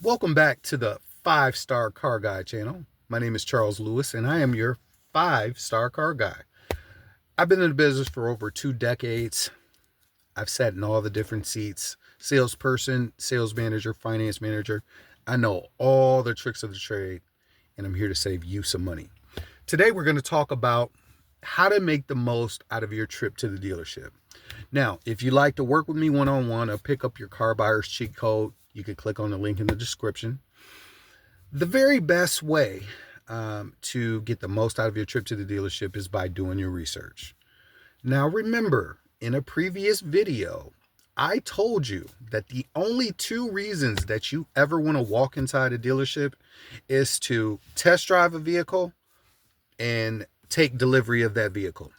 Welcome back to the 5 Star Car Guy channel. My name is Charles Lewis, and I am your 5 Star Car Guy. I've been in the business for over 2 decades. I've sat in all the different seats: salesperson, sales manager, finance manager. I know all the tricks of the trade, and I'm here to save you some money. Today, we're going to talk about how to make the most out of your trip to the dealership. Now, if you'd like to work with me one-on-one or pick up your car buyer's cheat code, you can click on the link in the description. The very best way to get the most out of your trip to the dealership is by doing your research. Now, remember, in a previous video, I told you that the only 2 reasons that you ever want to walk inside a dealership is to test drive a vehicle and take delivery of that vehicle.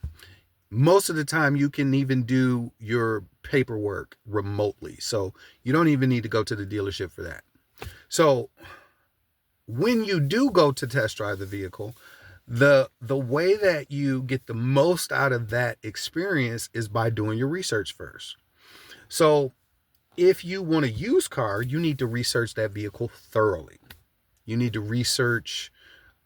Most of the time, you can even do your paperwork remotely, so you don't even need to go to the dealership for that. So when you do go to test drive the vehicle, the way that you get the most out of that experience is by doing your research first. So if you want a used car, you need to research that vehicle thoroughly. You need to research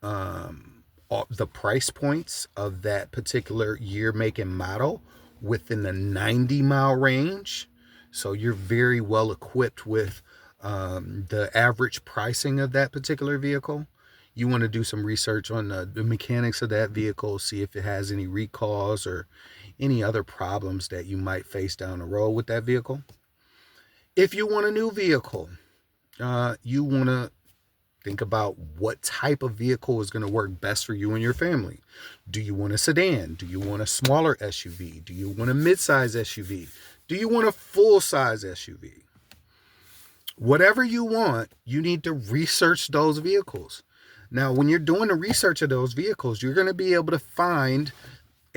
the price points of that particular year, make, and model within the 90-mile range. So you're very well equipped with the average pricing of that particular vehicle. You want to do some research on the mechanics of that vehicle, see if it has any recalls or any other problems that you might face down the road with that vehicle. If you want a new vehicle, you want to think about what type of vehicle is going to work best for you and your family. Do you want a sedan? Do you want a smaller SUV? Do you want a mid-size SUV? Do you want a full-size SUV? Whatever you want, you need to research those vehicles. Now, when you're doing the research of those vehicles, you're going to be able to find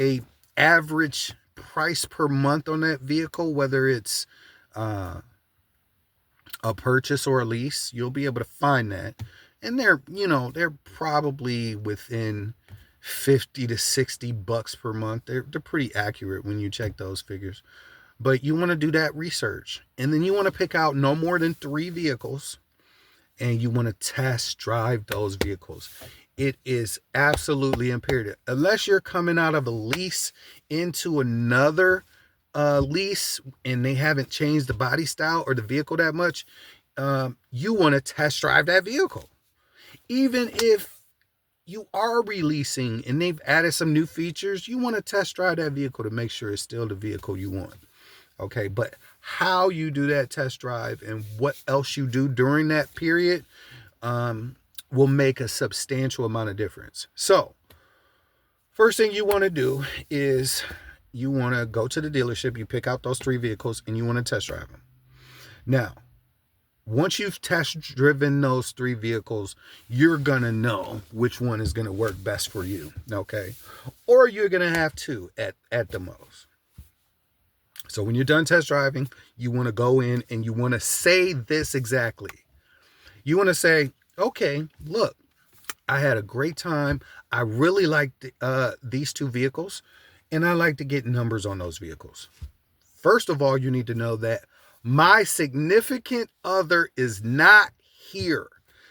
a average price per month on that vehicle, whether it's a purchase or a lease. You'll be able to find that, and they're probably within 50 to 60 bucks per month. They're pretty accurate when you check those figures. But you want to do that research, and then you want to pick out no more than 3 vehicles, and you want to test drive those vehicles. It is absolutely imperative. Unless you're coming out of a lease into another lease and they haven't changed the body style or the vehicle that much, you want to test drive that vehicle. Even if you are releasing and they've added some new features, you want to test drive that vehicle to make sure it's still the vehicle you want. Okay, but how you do that test drive and what else you do during that period will make a substantial amount of difference. So first thing you want to do is you want to go to the dealership, you pick out those 3 vehicles, and you want to test drive them. Now, once you've test driven those 3 vehicles, you're going to know which one is going to work best for you, okay? Or you're going to have 2 at the most. So when you're done test driving, you want to go in and you want to say this exactly. You want to say, okay, look, I had a great time. I really liked these 2 vehicles, and I like to get numbers on those vehicles. First of all, you need to know that my significant other is not here,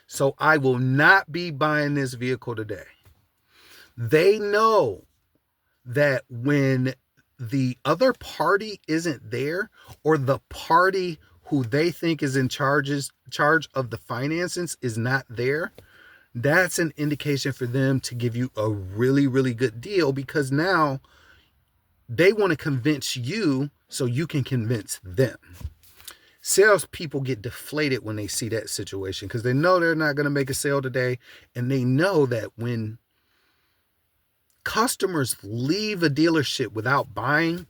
so I will not be buying this vehicle today. They know that when the other party isn't there, or the party who they think is in charge of the finances is not there, that's an indication for them to give you a really, really good deal, because now they want to convince you so you can convince them. Salespeople get deflated when they see that situation because they know they're not going to make a sale today, and they know that when customers leave a dealership without buying,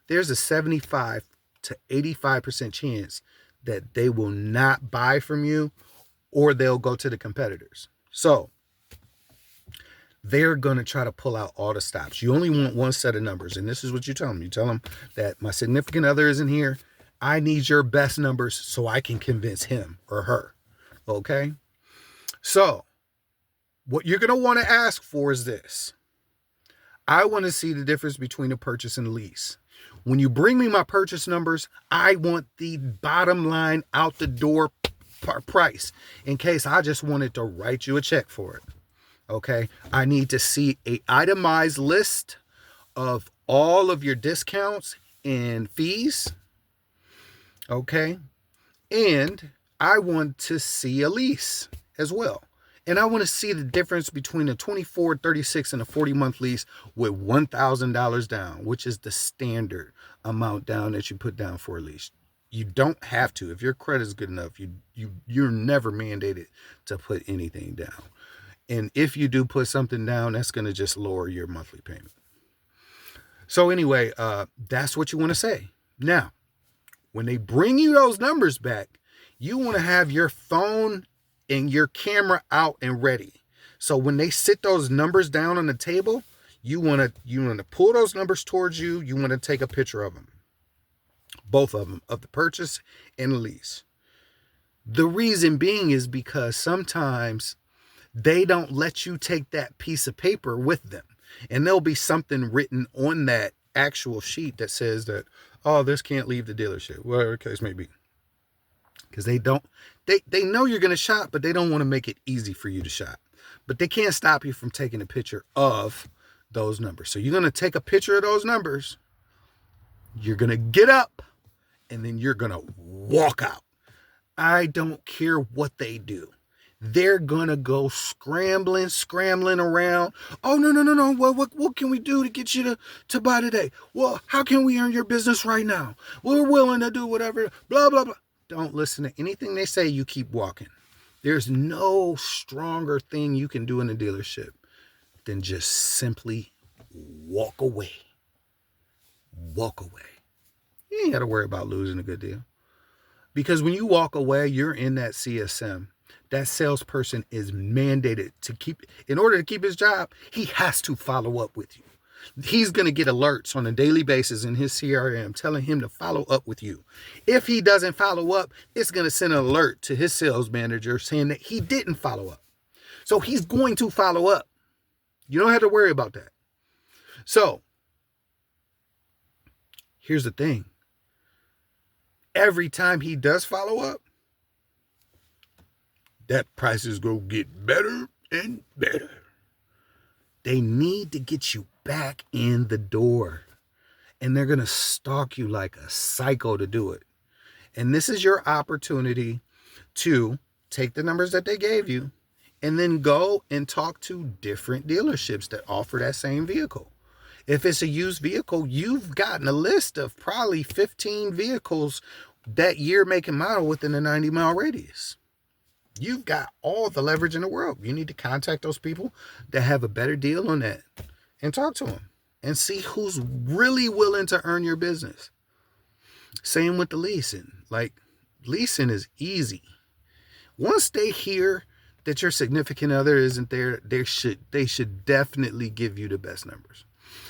there's a 75 to 85% chance that they will not buy from you, or they'll go to the competitors. So they're going to try to pull out all the stops. You only want one set of numbers, and this is what you tell them. You tell them that my significant other isn't here. I need your best numbers so I can convince him or her. Okay? So what you're going to want to ask for is this. I want to see the difference between a purchase and a lease. When you bring me my purchase numbers, I want the bottom line out the door price in case I just wanted to write you a check for it. Okay. I need to see a itemized list of all of your discounts and fees. Okay. And I want to see a lease as well. And I want to see the difference between a 24, 36, and a 40-month lease with $1,000 down, which is the standard amount down that you put down for a lease. You don't have to. If your credit is good enough, you're never mandated to put anything down. And if you do put something down, that's going to just lower your monthly payment. So anyway, that's what you want to say. Now, when they bring you those numbers back, you want to have your phone and your camera out and ready. So when they sit those numbers down on the table, you want to pull those numbers towards you. You want to take a picture of them, both of them, of the purchase and the lease. The reason being is because sometimes they don't let you take that piece of paper with them. And there'll be something written on that actual sheet that says that, oh, this can't leave the dealership, whatever the case may be. Because they know you're going to shop, but they don't want to make it easy for you to shop. But they can't stop you from taking a picture of those numbers. So you're going to take a picture of those numbers. You're going to get up and then you're going to walk out. I don't care what they do. They're going to go scrambling around. Oh, no. What can we do to get you to buy today? Well, how can we earn your business right now? We're willing to do whatever, blah, blah, blah. Don't listen to anything they say. You keep walking. There's no stronger thing you can do in a dealership than just simply walk away. Walk away. You ain't got to worry about losing a good deal. Because when you walk away, you're in that CSM. That salesperson is mandated to in order to keep his job, he has to follow up with you. He's going to get alerts on a daily basis in his CRM telling him to follow up with you. If he doesn't follow up, it's going to send an alert to his sales manager saying that he didn't follow up. So he's going to follow up. You don't have to worry about that. So here's the thing. Every time he does follow up, that price is going to get better and better. They need to get you back in the door. And they're going to stalk you like a psycho to do it. And this is your opportunity to take the numbers that they gave you and then go and talk to different dealerships that offer that same vehicle. If it's a used vehicle, you've gotten a list of probably 15 vehicles that year, make, and model within a 90-mile radius. You've got all the leverage in the world. You need to contact those people that have a better deal on that and talk to them and see who's really willing to earn your business. Same with the leasing. Like, leasing is easy. Once they hear that your significant other isn't there, they should definitely give you the best numbers.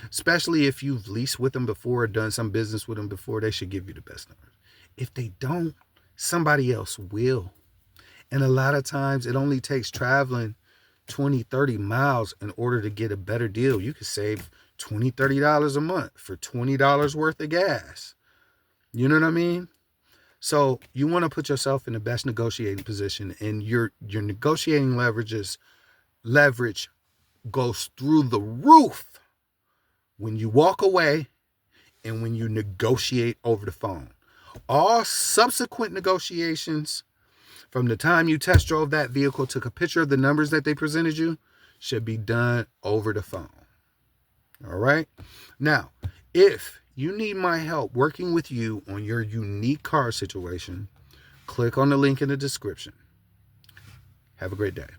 Especially if you've leased with them before or done some business with them before, they should give you the best numbers. If they don't, somebody else will. And a lot of times it only takes traveling 20, 30 miles in order to get a better deal. You could save $20, $30 a month for $20 worth of gas. You know what I mean? So you want to put yourself in the best negotiating position, and your negotiating leverage goes through the roof when you walk away and when you negotiate over the phone. All subsequent negotiations from the time you test drove that vehicle, took a picture of the numbers that they presented you, should be done over the phone. All right? Now, if you need my help working with you on your unique car situation, click on the link in the description. Have a great day.